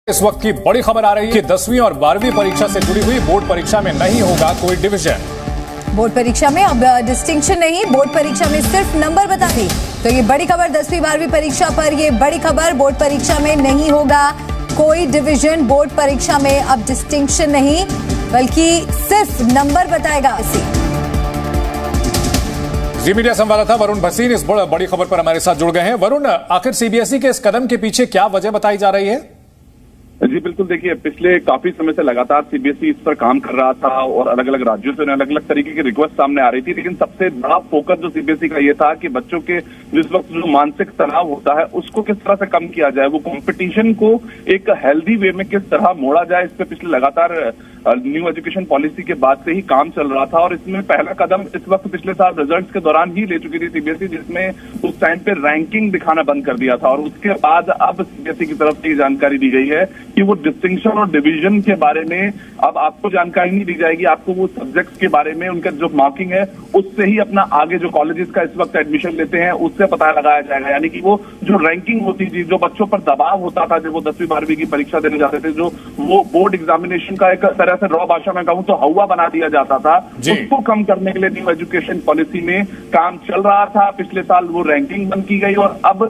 इस वक्त की बड़ी खबर आ रही है कि 10वीं और 12वीं परीक्षा से जुड़ी हुई बोर्ड परीक्षा में नहीं होगा कोई डिवीजन। बोर्ड परीक्षा में अब डिस्टिंक्शन नहीं, बोर्ड परीक्षा में सिर्फ नंबर बता दी। तो ये बड़ी खबर 10वीं 12वीं परीक्षा पर, ये बड़ी खबर बोर्ड परीक्षा में नहीं होगा कोई डिवीजन। बोर्ड परीक्षा में अब डिस्टिंक्शन नहीं बल्कि सिर्फ नंबर बताएगा। जी मीडिया संवाददाता वरुण भसीन इस बड़ी खबर पर हमारे साथ जुड़ गए हैं। वरुण, आखिर सीबीएसई के इस कदम के पीछे क्या वजह बताई जा रही है? जी बिल्कुल, देखिए पिछले काफी समय से लगातार सीबीएसई इस पर काम कर रहा था और अलग अलग राज्यों से अलग अलग तरीके की रिक्वेस्ट सामने आ रही थी, लेकिन सबसे बड़ा फोकस जो सीबीएसई का ये था कि बच्चों के जिस वक्त जो मानसिक तनाव होता है उसको किस तरह से कम किया जाए, वो कंपटीशन को एक हेल्दी वे में किस तरह मोड़ा जाए। इस पे पिछले लगातार न्यू एजुकेशन पॉलिसी के बाद से ही काम चल रहा था और इसमें पहला कदम इस वक्त पिछले साल रिजल्ट्स के दौरान ही ले चुकी थी सीबीएसई, जिसमें उस टाइम पे रैंकिंग दिखाना बंद कर दिया था। और उसके बाद अब सीबीएसई की तरफ से ये जानकारी दी गई है कि वो डिस्टिंक्शन और डिवीजन के बारे में अब आपको जानकारी नहीं दी जाएगी, आपको वो सब्जेक्ट्स के बारे में उनका जो मार्किंग है उससे ही अपना आगे जो कॉलेजेस का इस वक्त एडमिशन लेते हैं उससे पता लगाया जाएगा। यानी कि वो जो रैंकिंग होती थी, जो बच्चों पर दबाव होता था जब वो 10वीं 12वीं की परीक्षा देने जाते थे, जो वो बोर्ड एग्जामिनेशन का एक तरह से रॉ भाषा में कहूं तो हवा बना दिया जाता था, उसको कम करने के लिए न्यू एजुकेशन पॉलिसी में काम चल रहा था। पिछले साल वो रैंकिंग बंद की गई और अब